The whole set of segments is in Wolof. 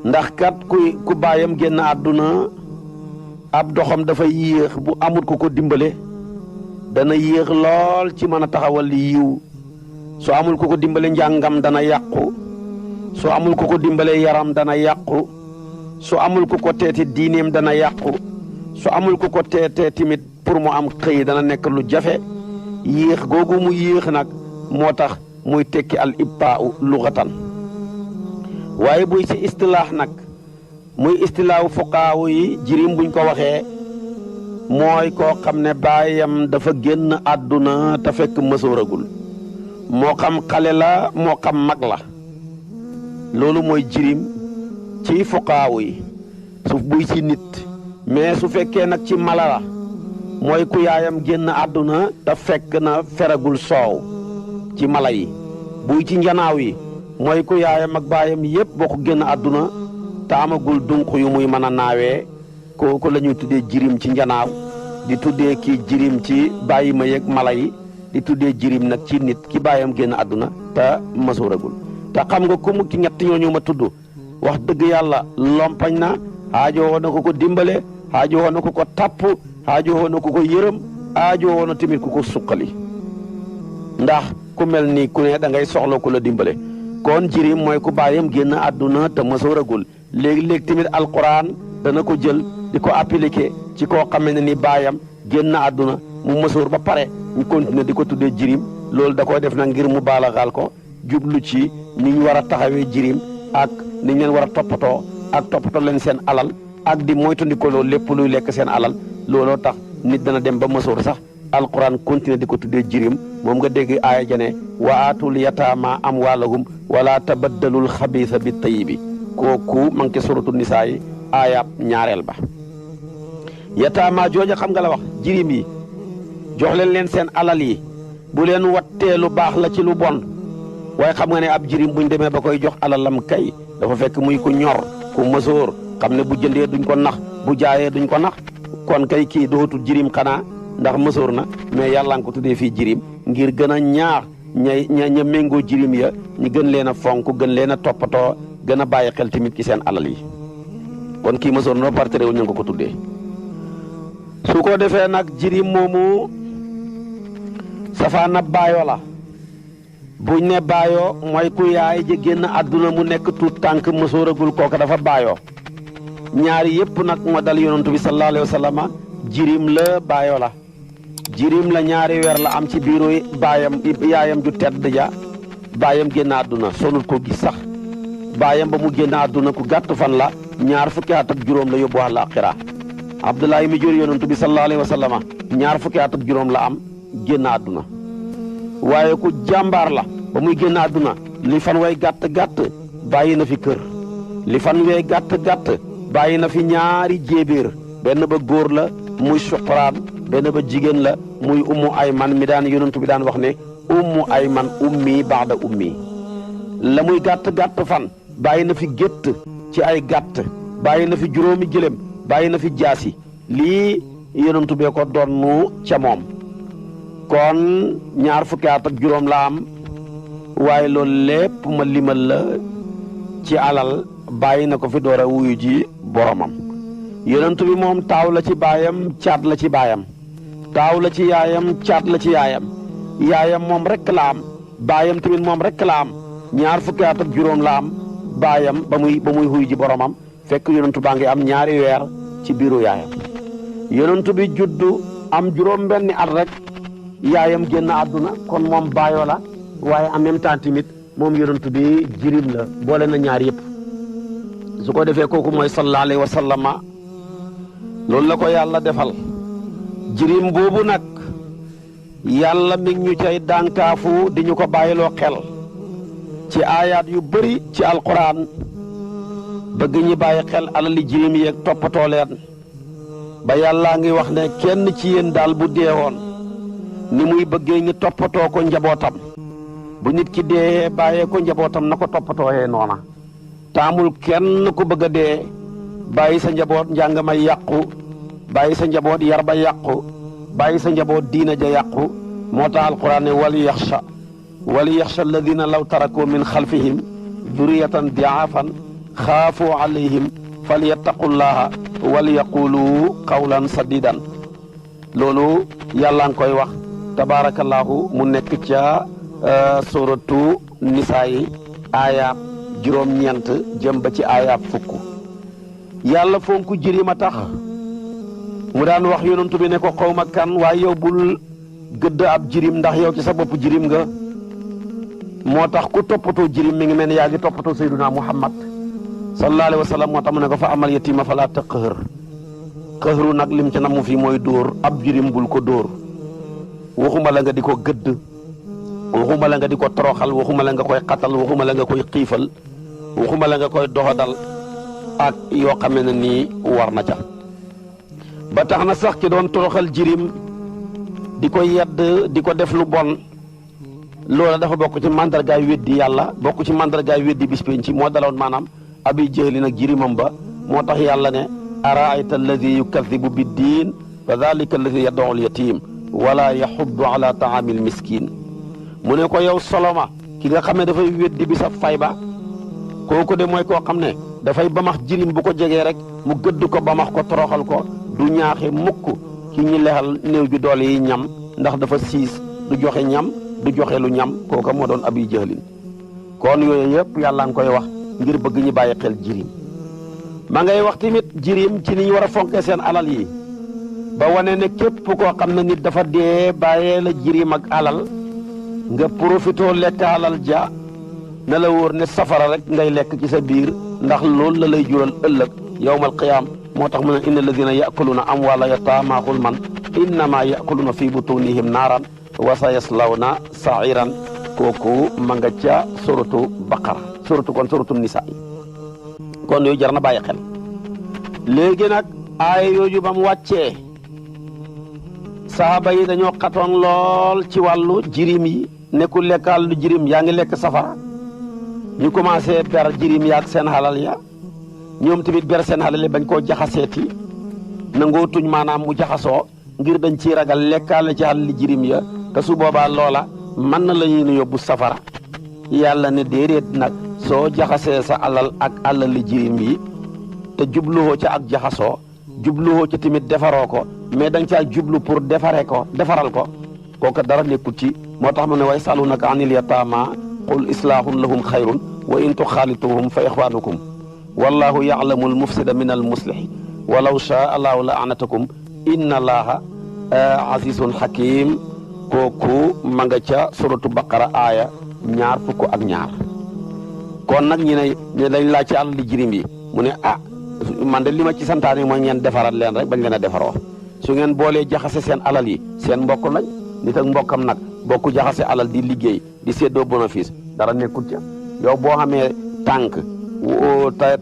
ndax kat ku baayam génn àdduna ab doxam dafa yéex bu amul ku ko dimbale dana yéex lool ci mën a taxawal li yiw su amul ku ko dimbale njàngam dana yàqu su amul ku ko dimbale yaram dana yàqu su amul ku ko teeti diineem dana yàqu su amul ku ko teetee timit pour mu am xëy dana nekk lu jafe yéex googu mu yéex nag moo tax muy tekki al ibtaau luxatan waaye buy ci istilaax nag muy istilaahu fuqaawu yi jirim buñ ko waxee mooy koo xam ne baayam dafa génn àdduna te fekk mësooragul moo xam xale la moo xam mag la loolu mooy jirim ci fuqaawu yi su buy ci nit mais su fekkee nag ci mala la mooy ku yaayam génn àdduna te fekk na feragul soow ci mala yi buy ci njanaaw yi mooy ku yaayam ak baayam yépp bokk génn àdduna te amagul dunq yu muy mën a naawee kooku la ñuy tuddee jirim ci njanaaw di tuddee kii jirim ci bàyyi ma yeeg mala yi di tuddee jirim nag ci nit ki baayam génn àdduna te masooragul te xam nga ku mu ci ñett ñooñu ma tudd wax dëgg yàlla lompañ na aajowoo na ko dimbale aajowoo na ko tapp aajowoo na ko yërëm aajowoo na tamit ku ko suqali ndax ku mel ni ku ne da ngay soxla ku la dimbale kon jirim mooy ku baayam génn àdduna te masooragul léegi-léegi tamit alquran dana ko jël di ko appliqué ci koo xamee ne ni baayam génn àdduna mu masoor ba pare ñu continuer di ko tuddee jirim loolu da koy def nag ngir mu baalaxaal ko jublu ci ni ñu war a taxawee jirim ak ni ñu leen war a toppatoo ak toppatoo leen seen alal ak di moytandiko loolu lépp luy lekk seen alal looloo tax nit dana dem ba masoor sax alquran continuer di ko tuddee jirim moom nga dégg aaya jane wa aatul yataama amwaalahum wala tabaddalul xabiisa bi tayibi kooku ma ngi ci suratu nisaa yi aayab ñaareel ba yataama jooja xam nga la wax jirim yi jox leen seen alal yi bu leen wattee lu baax la ci lu bon waaye xam nga ne ab jirim buñ demee ba koy jox alalam kay dafa fekk muy ku ñor ku masoor xam ne bu jëndee duñ ko nax bu jaayee duñ ko nax kon kay kii dootul jirim xanaa ndax masoor na mais yàlla nga ko tuddee fii jirim ngir gën a ñaax ña méngoo jirim ya ñu gën leen a fonk gën leen a toppatoo gën a bàyyi xel tamit ci seen alal yi kon kii masoor na ba partere wu ñu ko tuddee su ko defee nag jirim moomu safaana baayo la buñ ne baayo mooy ku yaay ji génn àdduna mu nekk tuut tànk masooragul kooka dafa baayo ñaari yëpp nag moo dal yonantu bi sallallahu alayhi wa sallam jirim la baayo la jirim la ñaari weer la am ci biiru yaayam ju tedd ja baayam génn àdduna sonul ko gis sax baayam ba mu génn àdduna ku gàtt fan la ñaar fukki at ak juróom la yóbbu àllaaxira Abdoulaye mi jur yonantu bi sallallahu alayhi wa sallam ñaar fukki at ak juróom la am génn àdduna waaye ku jàmbaar la ba muy génn àdduna li fan way gàtt gàtt bàyyi na fi kër li fan way gàtt gàtt bàyyi na fi ñaari jéebéer benn ba góor la muy suqraan benn ba jigéen la muy ummu ayman mi daan yonantu bi daan wax ne ummu ayman ummi ba'da ummi la muy gàtt gàtt fan bàyyi na fi gétt ci ay gàtt bàyyi na fi juróomi gëléem bàyyi na fi jaasi lii yonantu bee ko donnu ca moom kon ñaar fukki at ak juróom la am waaye loolu lépp ma limal la ci alal bàyyi na ko fi door a wuyu ji boromam yonentu bi moom taaw la ci baayam caat la ci baayam taaw la ci yaayam caat la ci yaayam yaayam moom rek la am baayam tamit moom rek la am ñaar fukki at ak juróom la am baayam ba muy wuyu ji boromam fekk yonentu baa ngi am ñaari weer ci biiru yaayam yonentu bi juddu am juróom benni at rek yaayam génn àdduna kon moom baayoo la waaye en même temps tamit moom yonent bi jirim la boole na ñaar yëpp su ko defee kooku mooy sallallahu alayhi wa sallama loolu la ko yàlla defal jirim boobu nag yàlla mi ngi ñu cay dànkaafu di ñu ko bàyyiloo xel ci aayaat yu bëri ci alquran bëgg ñi bàyyi xel alali jirim yeeg toppatoo leen ba yàllaa ngi wax ne kenn ci yéen daal bu deewoon ni muy bëggee ñu toppatoo ko njabootam bu nit ki dee bàyyee ko njabootam na ko toppatooyee noona taamul kenn ku bëgg a dee bàyyi sa njaboot njàng may yàqu bàyyi sa njaboot yar ba yàqu bàyyi sa njaboot diina ja yàqu moo tax alquran ne wali yaxsha alladina law taraku min xalfihim duriyatan diaafan xaafu alayhim falyattaqullaha wal yaqulu qawlan sadidan loolu yàlla ngi koy wax tabaarakallaahu mu nekk ca suratu nisaa yi aayaab juróom-ñeent jëm ba ci aayaab fukk yàlla fonku jirim a tax mu daan wax yonantu bi ne ko xawma kan waaye yow bul gëdd ab jirim ndax yow ci sa bopp jirim nga moo tax ku toppatoo jirim mi ngi mel ne yaa ngi toppatoo sayyiduna muhammad sallallahu alayhi wa sallam moo tax mu ne ko fa amal yatima fala taqhar xëhru nag lim ci namu fii mooy dóor ab jirim bul ko dóor waxuma la nga di ko gëdd waxuma la nga di ko toroxal waxuma la nga koy xatal waxuma la nga koy xiifal waxuma la nga koy doxadal ak yoo xam ne nii war na ca ba tax na sax ki doon toroxal jirim di ko yedd di ko def lu bon loola dafa bokk ci mandargaay weddi yàlla bokk ci mandargaay weddi bis penc moo daloon maanaam abi jëhli nag jirimam ba moo tax yàlla ne araayta alladi yukadibu biddiin fa dalika alladi yad'u al-yatim wala yaxuddu ala taamil miskin mu ne ko yow soloma ki nga xam ne dafay weddi bi sa fay ba kooku de mooy koo xam ne dafay bamax jirim bu ko jegee rek mu gëdd ko bamax ko toroxal ko du ñaaxe mukk ki ñi lexal néew ju doole yi ñam ndax dafa siis du joxe ñam du joxe lu ñam kooka moo doon abi jahlin kon yooyu yëpp yàlla nga koy wax ngir bëgg ñu bàyyi xel jirim ma ngay wax tamit jirim ci ni ñu war a fonkee seen alal yi ba wane ne képp koo xam ne nit dafa dee bàyyee la jirim ak alal nga profitoo lekk alal ja na la wóor ne safara rek ngay lekk ci sa biir ndax loolu la lay jural ëllëg yawmal qiyaam moo tax mu ne inna alladina yakuluna amwaala yataama xulman innama yakuluna fi butunihim naaran wa sa yaslawna sairan kooku ma nga ca suratu baqara suratu nisaa kon yooyu jar na bàyyi xel léegi nag aaya yooyu ba mu wàccee sahaaba yi dañoo xatoon lool ci wàllu jirim yi nekkul lekkaal lu jirim yaa ngi lekk safara ñu commencé ber jirim yaak seen xalal ya ñoom tamit ber seen xalal bañ koo jaxaseeti nangoo tuñ maanaam mu jaxasoo ngir dañ ciy ragal lekkaale ci xalali jirim ya te su boobaa loola mën na la ñuy yóbbu safara yàlla ne déedéet nag soo jaxasee sa alal ak alali jirim yi te jubluwoo ca ak jaxasoo jubluwoo ca tamit defaroo ko mais da nga caa jublu pour defaral ko kooka dara nekkul ci moo tax mu ne way salunaka anil yataama qul islaahun lahum xayrun wa in tuxaalituhum fa ixwaanukum wallahu ya'lamu al mufsida min al muslih walaw shaa allahu la anatakum inna allaha azizun hakim kooku ma nga ca suratu baqara aaya 22 kon nag ñi ne dañ laaj ci àll di jirim yi mu ne man de li ma ci santaane mooy ngeen defaral leen rek bañ leen a defaroo su ngeen boolee jaxase seen alal yi seen mbokk lañ nit ak mbokkam nag bokku jaxase alal di liggéey di séddoo bénéfice dara nekkul ca yow boo xamee tànk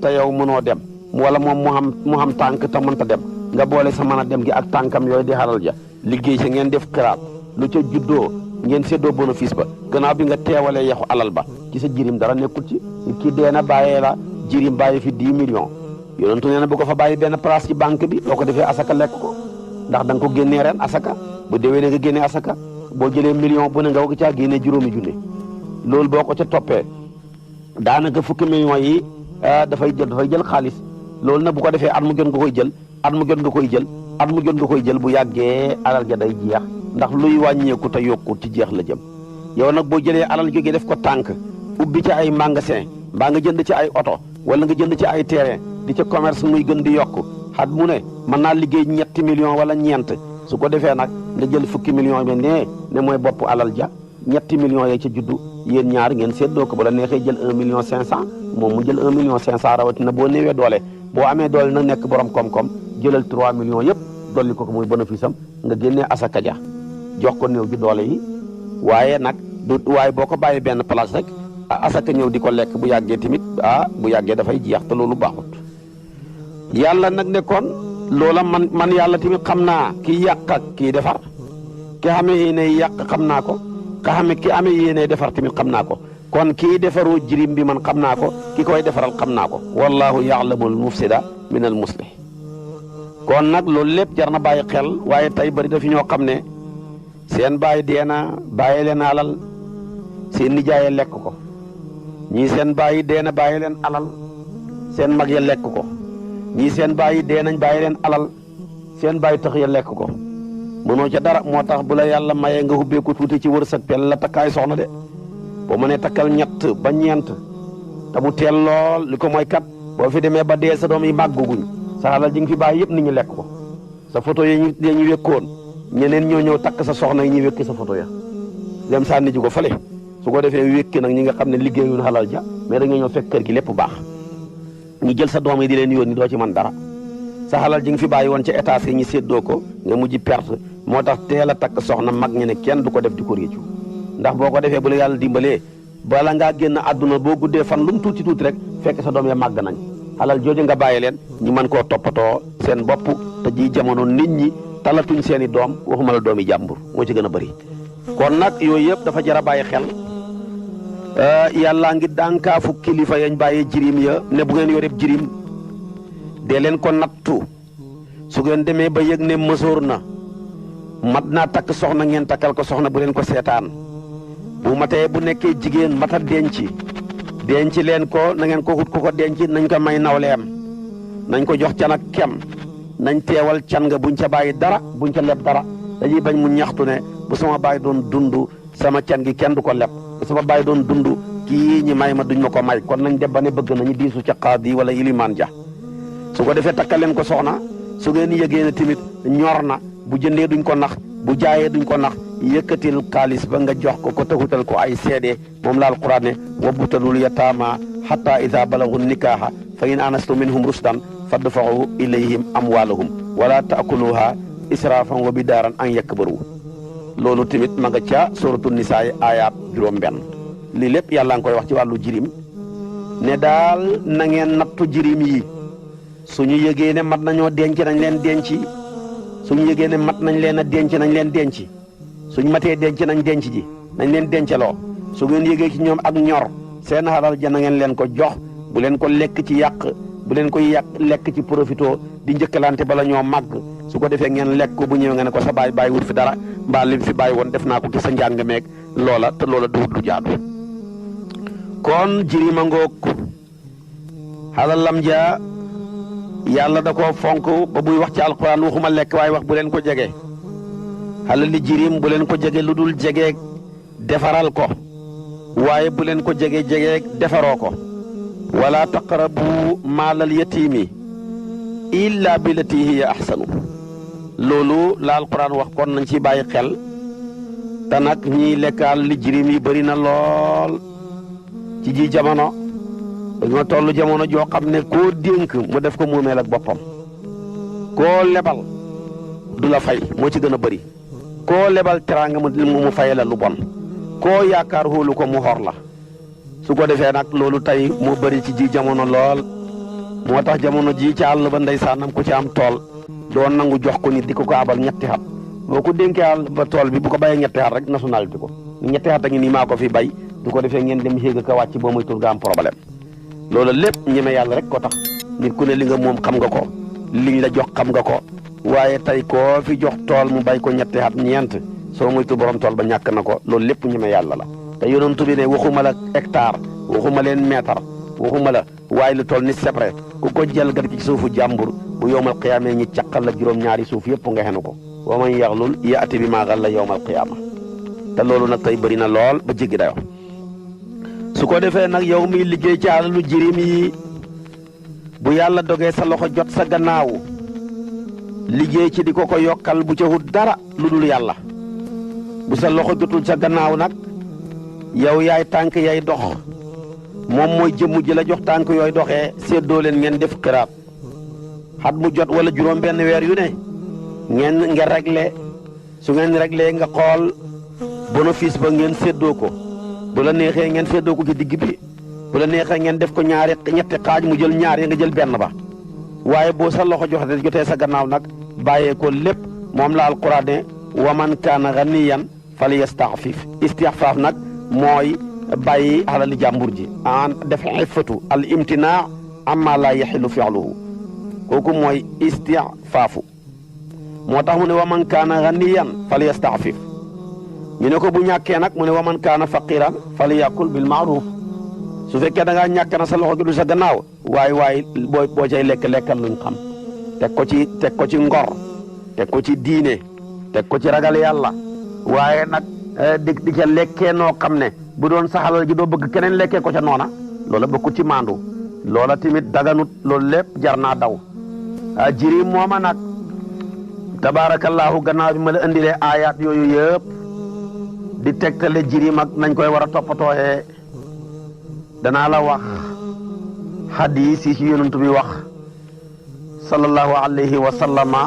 te yow mënoo dem wala moom mu xam tànk te mënta dem nga boole sa mën a dem gi ak tànkam yooyu di xalal ja liggéey sa ngeen def xiraat lu ca juddoo ngeen séddoo bénéfice ba gannaaw bi nga teewalee yaxu alal ba ci sa jirim dara nekkul ci kii dee na bàyyee la jirim bàyyi fi 10 millions yonentu nee na bu ko fa bàyyi benn place ci banque bi boo ko defee asaka lekk ko ndax da nga ko génnee ren asaka bu déwee ne nga génnee asaka boo jëlee million bu ne nga ko caa génnee juróomi junne loolu boo ko ca toppee daanaka fukki millions yi dafay jël xaalis loolu nag bu ko defee at mu jot nga koy jël at mu jot nga koy jël at mu jot nga koy jël bu yàggee alal ja day jeex ndax luy wàññeeku te yokku ci jeex la jëm yow nag boo jëlee alal jógee def ko tànk ubbi ci ay magasin mbaa nga jënd ci ay oto wala nga jënd ci ay terrain di ca commerce muy gën di yokk xat mu ne mën naa liggéey 7 millions wala ñeent su ko defee nag nga jël fukki millions bi ne mooy bopp alal ja 7 millions yee ca juddu yéen ñaar ngeen séddoo ko ba la neexee jël 1 million 500 moom mu jël 1 million 500 rawatina boo néewee doole boo amee doole nag nekk borom koom-koom jëlal 3 millions yëpp dolli ko muy bénéfice am nga génnee asaka ja jox ko néew ji doole yi waaye nag waaye boo ko bàyyi benn place rek asaka ñëw di ko lekk bu yàggee tamit bu yàggee dafay jeex te loolu baaxut yàlla nag ne kon loola man yàlla tamit xam naa kii yàq ak kii defar ki xamee yéene yàq xam naa ko ki amee yéene defar tamit xam naa ko kon kii defaroo jirim bi man xam naa ko ki koy defaral xam naa ko wallahu ya'lamul mufsida min al muslih kon nag loolu lépp jar na bàyyi xel waaye tey bari dafi ñoo xam ne seen baay dee na bàyyi leen alal seen nijaay lekk ko ñii seen baay dee na bàyyi leen alal seen mag ya lekk ko ñii seen bàyyi dee nañ bàyyi leen alal seen bàyyi tax ya lekk ko mënoo ca dara moo tax bu la yàlla mayee nga ubbeeku tuuti ci wërsëg teel la takkaay soxna de boo mënee takkal ñett ba ñeent te mu teel lool li ko mooy kat boo fi demee ba dee sa doom yi màgguguñ sa alal ji nga fi bàyyi yëpp nit ñi lekk ko sa photo yi ñu wékkoon ñeneen ñoo ñëw takk sa soxna yi ñuy wékki sa photo ya dem sànni ji ko fële su ko defee wékki nag ñi nga xam ne liggéeyuñ xalal ja mais dañoo ñëw fekk kër gi lépp baax ñu jël sa doom yi di leen yónni doo ci mën dara sa xalal ji nga fi bàyyi woon ca état yi ñu séddoo ko nga mujj perte moo tax teel a takk soxna mag ñi ne kenn du ko def di ko réccu ndax boo ko defee bu la yàlla dimbalee bala ngaa génn àdduna boo guddee fan lu mu tuuti tuuti rek fekk sa doom ya màgg nañ xalal jooju nga bàyyi leen ñu mën koo toppatoo seen bopp te ji jamono nit ñi talatuñ seen i doom waxuma la doomi jàmbur moo ci gën a bëri kon nag yooyu yëpp dafa jar a bàyyi xel yàllaa ngi dànkaafu kilifa yañ bàyyi jirim ya ne bu ngeen yoreb jirim dee leen ko nattu su ngeen demee ba yëg ne mësoor na mat naa takk soxna ngeen takkal ko soxna bu leen ko seetaan bu matee bu nekkee jigéen mata denc leen ko na ngeen ko xut ku ko denc nañ ko may nawleem nañ ko jox can ak kem nañ teewal can nga buñ ca bàyyi dara buñ ca leb dara dañuy bañ mu ñaxtu ne bu sama bàyyi doon dund sama can gi kenn du ko leb bu sama bàyyi doon dund kii ñi may ma duñ ma ko may kon nañ dem ba ne bëgg nañu diisu ca qaadi wala ilimaan ja su ko defee takkal leen ko soxna su ngeen yëgee ne tamit ñor na bu jëndee duñ ko nax bu jaayee duñ ko nax yëkkatil xaalis ba nga jox ko taxutal ko ay seede moom la alquran ne wabtalul yataama hatta ida balagu nikaaha fa in anastu minhum rusdan fadfa'u ilayhim amwaalahum wala taakuluha israafan wa bidaaran an yakbaru loolu tamit ma nga ca suratu nisaa ayaat juróom-benn lii lépp yàlla nga koy wax ci wàllu jirim ne daal na ngeen nattu jirim yi suñu yëgee ne mat nañoo denc nañ leen denc suñu yëgee ne mat nañ leen a denc nañ leen denc suñu matee denc nañ denc ji nañ leen denceloo su ngeen yëgee ci ñoom ak ñor seen xalal ja na ngeen leen ko jox bu leen ko lekk ci yàq bu leen koy lekk ci profito di njëkkalante bala ñoo màgg su ko defee ngeen lekk ko bu ñëwee nga ne ko sa bàyyi wut fi dara mbaa lim fi bàyyi woon def naa ko ci sa njàng meeg loola te loola du jaadu kon jirima ngoog xalalam ja yàlla da koo fonk ba buy wax ci alquran waxuma lekk waaye wax bu leen ko jege xalali jirim bu leen ko jege lu dul jege defaral ko waaye bu leen ko jege defaroo ko wala taqrabu maalal yatiimi illa billati hiya ahsanu loolu la alquran wax kon nañ ci bàyyi xel te nag ñiy lekkaal li jirim yi bëri na lool ci ji jamono dañoo toll jamono joo xam ne koo dénk mu def ko muumeel ak boppam koo lebal du la fay moo ci gën a bëri koo lebal teraanga mu fay la lu bon koo yaakaar hóolu ko mu xor la su ko defee nag loolu tey moo bëri ci ji jamono lool moo tax jamono ji ci àll ba ndeysaanam ku ci am tool doon nangu jox ko nit di ko abal ñetti xat boo ko dénkee àll ba tool bi bu ko bayee ñetti xat rek nationalité ko ñetti xat a ngi nii maa ko fi bay du ko defee ngeen dem xéeg ka wàcc boo muy tur nga am problème loolu lépp ñeme yàlla rek ko tax nit ku ne li nga moom xam nga ko liñ la jox xam nga ko waaye tey koo fi jox tool mu bay ko ñetti xat ñeent soo muy tur borom tool ba ñàkk na ko loolu lépp ñeme yàlla la te yonent bi ne waxuma la hectare waxuma leen mètre waxuma la waaye lu toll ni sebre ku ko jël gat ci suufu jàmbur bu yowmal qiyaama ñi caqal la juróom-ñaari suuf yëpp nga xenu ko wa man yaxlul yaati bi maa xalla yowmal qiyaama te loolu nag tey bëri na lool ba jéggi dayo su ko defee nag yow miy liggéey ci alalu jirim yi bu yàlla dogee sa loxo jot sa gannaaw liggéey ci di ko yokkal bu ca wut dara lu dul yàlla bu sa loxo jotul sa gannaaw nag yow yaay tànk yay dox moom mooy jëmm ji la jox tànk yooyu doxee séddoo leen ngeen def xiraat xat mu jot wala juróom benn weer yu ne nga réglé su ngeen réglé nga xool bénéfice ba ngeen séddoo ko bu la neexee ngeen séddoo ko ci digg bi bu la neexee ngeen def ko ñetti xaaj mu jël ñaar ya nga jël benn ba waaye boo sa loxo jotee sa gannaaw nag bàyyee ko lépp moom la alquran ne wa man kaana ganiyan fal yastaxfif istixfaaf nag mooy bàyyi alali jàmbur ji an def iffatu al imtinaa amma la yaxilu fi'luhu kooku mooy istixfaafu moo tax mu ne wa man kaana ganiyan fal yastaxfif ñu ne ko bu ñàkkee nag mu ne wa man kaana faqiran fal yakul bil maaruf su fekkee da ngaa ñàkk na sa loxo gi du sa gannaaw waaye boo cay lekkal luñ xam teg ko ci ngor teg ko ci diine teg ko ci ragal yàlla waaye nag di ca lekkee noo xam ne bu doon saxalal gi doo bëgg keneen lekkee ko ca noona loola bokkut ci maandu loola tamit daganut loolu lépp jar naa daw jirim mooma nag tabaarakallaahu gannaaw bi ma la indilee aayaat yooyu yëpp di tegtale jirim ak nañ koy war a toppatooyee danaa la wax xadiis yi ci yonent bi wax sallallahu alayhi wa sallama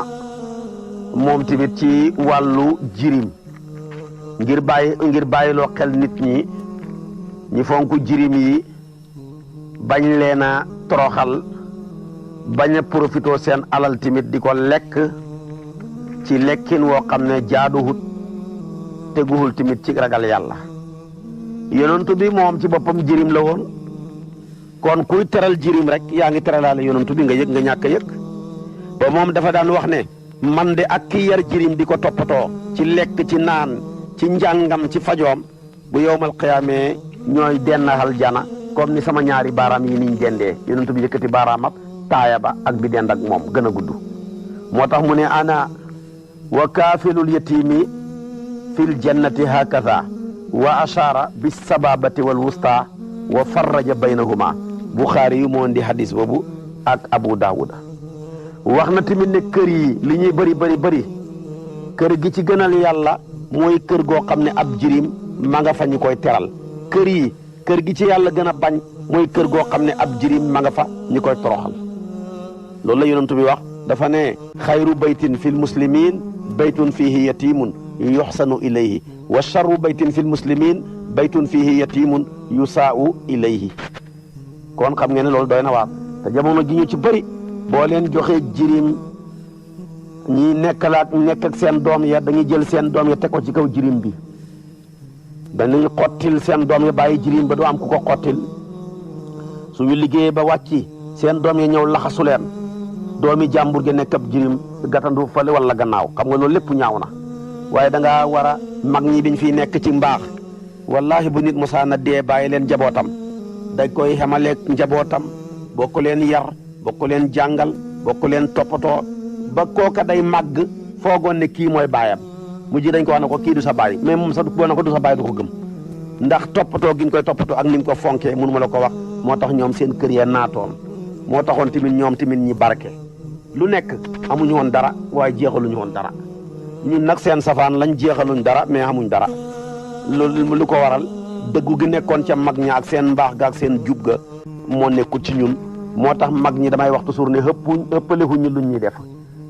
moom tamit ci wàllu jirim ngir bàyyiloo xel nit ñi fonk jirim yi bañ leen a toroxal bañ a profitoo seen alal tamit di ko lekk ci lekkin woo xam ne jaaduwut teguwul tamit ci ragal yàlla yonentu bi moom ci boppam jirim la woon kon kuy teral jirim rek yaa ngi teralaale yonentu bi nga yëg nga ñàkk a yëg ba moom dafa daan wax ne man de ak ki yar jirim di ko toppatoo ci lekk ci naan ci njàngam ci fajoom bu yowmal qiyaamee ñooy dennaxal jana comme ni sama ñaari baaraam yi niñ dendee yonentu bi yëkkati baaraamam taaya ba ak bi dend ak moom gën a gudd moo tax mu ne ana wa kaafilul yatiimi fil jannati hakaza wa ashaara bis sababati wal wusta wa farraja baynahuma Buxaari yu moo indi hadis boobu ak Abu Daawuda wax na tamit ne kër yi li ñuy bëri kër gi ci gënal yàlla mooy kër goo xam ne ab jirim ma nga fa ñu koy teral kër gi ci yàlla gën a bañ mooy kër goo xam ne ab jirim ma nga fa ñu koy toroxal loolu la yonent bi wax dafa ne xayru baytin fil muslimin baytun fihi yatimun yuxsanu ilayhi wa charru baytin fil muslimin baytun fihi yatimun yusaau ilayhi kon xam ngeen ne loolu doy na waar te jamono gi ñu ci bëri boo leen joxee jirim ñi nekk ak seen doom ya dañuy jël seen doom ya teg ko ci kaw jirim bi danañ xottil seen doom ya bàyyi jirim ba du am ku ko xottil suñu liggéeyee ba wàcci seen doom ya ñëw laxasu leen doomi jàmbur gi nekk ab jirim gàttandu fale wala gannaaw xam nga loolu lépp ñaaw na waaye da ngaa war a mag ñi biñ fiy nekk ci mbaax wallahi bu nit mosaana dee bàyyi leen njabootam dañ koy xemaleeg njabootam bokk leen yar bokk leen jàngal bokk leen toppatoo ba kooka day màgg foogoon ne kii mooy baayam mujj dañ ko wax ne ko kii du sa baay mais moom sax boo ne ko du sa baay du ko gëm ndax toppatoo gi ñu koy toppatoo ak ni mu ko fonkee mënu ma la ko wax moo tax ñoom seen kër ya naatoon moo taxoon tamit ñoom tamit ñi barke lu nekk amuñu woon dara waaye jeexaluñu woon dara ñun nag seen safaan lañ jeexaluñ dara mais amuñ dara loolu lu ko waral dëggu gi nekkoon ca mag ña ak seen mbaax ga ak seen jub ga moo nekkul ci ñun moo tax mag ñi damay wax toujours ne ëppalewuñu luñ ñuy def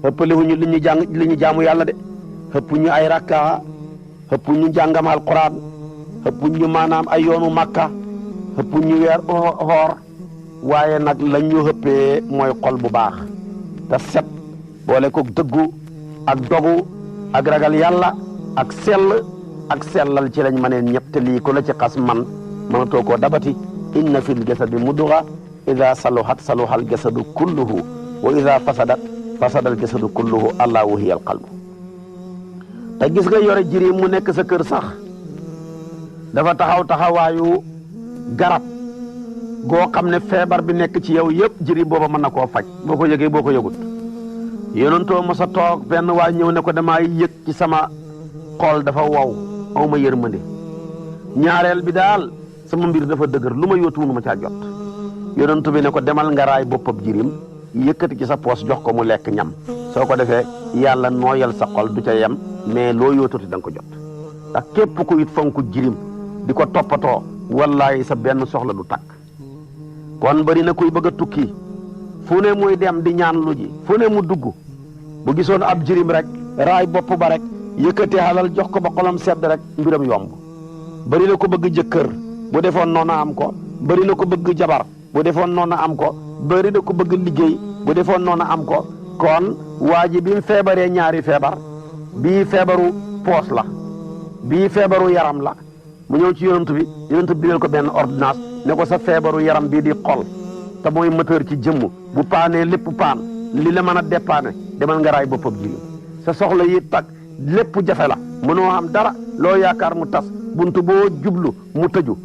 ëppalewuñu lu ñu jaamu yàlla de ëppuñu ay rakka ëppuñu jàngam alquran ëppuñu maanaam ay yoonu makka ëppuñu weer xoor waaye nag lañ ñu ëppee mooy xol bu baax te set boole ko dëggu ak dogu ak ragal yàlla ak sellal ci lañ mëneen ñëpp te lii ko la ci xas man mënatoo koo dabati inna fil jasadi mudga ida saluhat saluhal jasadu kulluhu wa ida fasadat fasadal jasadu kulluhu allah hiya al qalbu te gis nga yore jirim mu nekk sa kër sax dafa taxawaayu garab goo xam ne feebar bi nekk ci yow yëpp jirim booba mën na koo faj boo ko yëgee boo ko yëgut yonentoo mos a toog benn waay ñëw ne ko damaa yëg ci sama xol dafa wow aw ma yërmande ñaareel bi daal sama mbir dafa dëgër lu ma yóotu mënu ma caa jot yonentu bi ne ko demal nga raay boppam jirim yëkkati ci sa poos jox ko mu lekk ñam soo ko defee yàlla nooyal sa xol du ca yem mais loo yóotuti da nga ko jot ndax képp ku it fonk jirim di ko toppatoo wallaahi sa benn soxla du takk kon bari na kuy bëgg a tukki fu ne muy dem di ñaan lu ji fu ne mu dugg bu gisoon ab jirim rek raay bopp ba rek yëkkatee xalal jox ko ba xolam sedd rek mbiram yomb bari na ko bëgg jëkkër bu defoon noona am ko bari na ko bëgg jabar bu defoon noona am ko bari na ko bëgg liggéey bu defoon noona am ko kon waa ji bi mu feebaree ñaari feebar bii feebaru poos la bii feebaru yaram la mu ñëw ci yonent bi bindal ko benn ordonnance ne ko sa feebaru yaram bii di xol te mooy moteur ci jëmm bu paanee lépp paan li la mën a dépanner demal nga raay boppam jirim sa soxla yi tak lépp jafe la mënoo am dara loo yaakaar mu tas buntu boo jublu mu tëju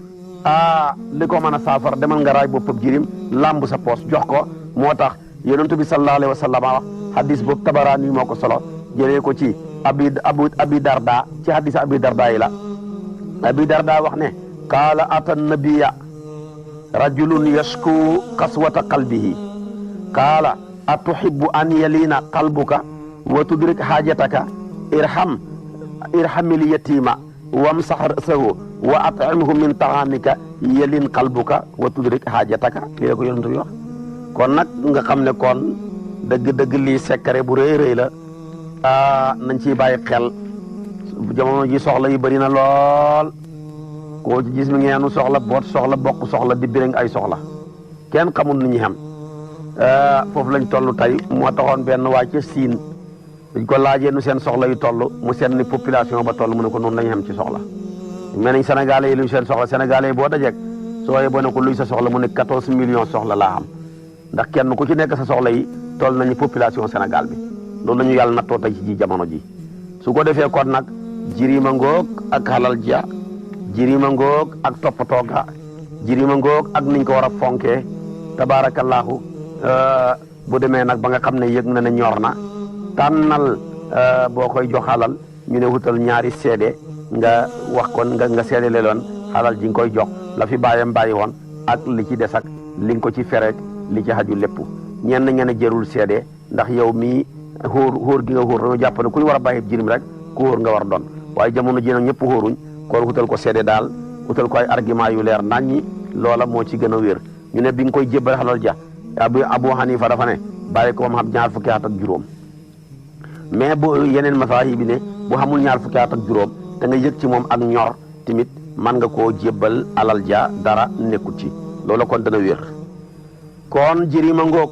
li ko mën a saafara demal nga raay boppam jirim làmb sa poos jox ko. moo tax yonent bi sallallahu alayhi wa sallam wax hadis boobu Tabaraani moo ko solo jëlee ko ci abi darda ci hadis abi darda yi la. abi darda wax ne qaala ata nabiya rajulun yashku qaswata qalbihi qaala atuhibbu an yalina qalbuka wa tudrik haajataka irhamil yatima wamsax ra'sahu wa at'imhu min ta'amika yalin qalbuka wa tudrik haajataka lii la ko yonent bi wax. kon nag nga xam ne kon dëgg-dëgg lii secret bu rëy rëy la nañ ciy bàyyi xel. jamono ji soxla yi bëri na lool koo ci gis mi ngeenu soxla boot soxla bokk soxla di biring ay soxla kenn xamul ni ñu xam foofu lañ toll tey moo taxoon benn waa ca Siin dañ ko laajee nu seen soxla yu toll mu seet ni population ba toll mu ne ko noonu lañu xam ci soxla mel nañ sénégalais yi luy seen soxla sénégalais yi boo dajeeg soo yeboo ne ko luy sa soxla mu ne 14 millions soxla laa xam ndax kenn ku ci nekk sa soxla yi toll nañu population Sénégal bi loolu la ñu yàlla nattoo tey ci ji jamono ji su ko defee kon nag jirima ngoog ak halal ja jirima ngoog ak toppatoo ga jirima ngoog ak niñ ko war a fonkee tabaarakallaahu bu demee nag ba nga xam ne yëg na ne ñor na tànnal boo koy jox halal ñu ne wutal ñaari seede nga wax kon nga seede leloon halal ji nga koy jox la fi bàyyam bàyyi woon ak li ci des ak li nga ko ci ferek li ci xaju lépp ñenn ñene jërul seede ndax yow mii xóor gi nga xóor dañoo jàpp ne ku ñu war a bàyyi jirim rek ku xóor nga war doon waaye jamono ji nag ñëpp xóoruñ kon wutal ko seede daal wutal ko ay argument yu leer naññi loola moo ci gën a wér ñu ne bi nga koy jébbal halal ja Abu Hanifa dafa ne bàyyi ko moom xam ñaar fukki at ak juróom mais bu yeneen masaahib bi ne bu xamul ñaar fukki at ak juróom da nga yëg ci moom ak ñor tamit man nga koo jébbal alal ja dara nekkut ci loola kon dana wér kon jirima ngoog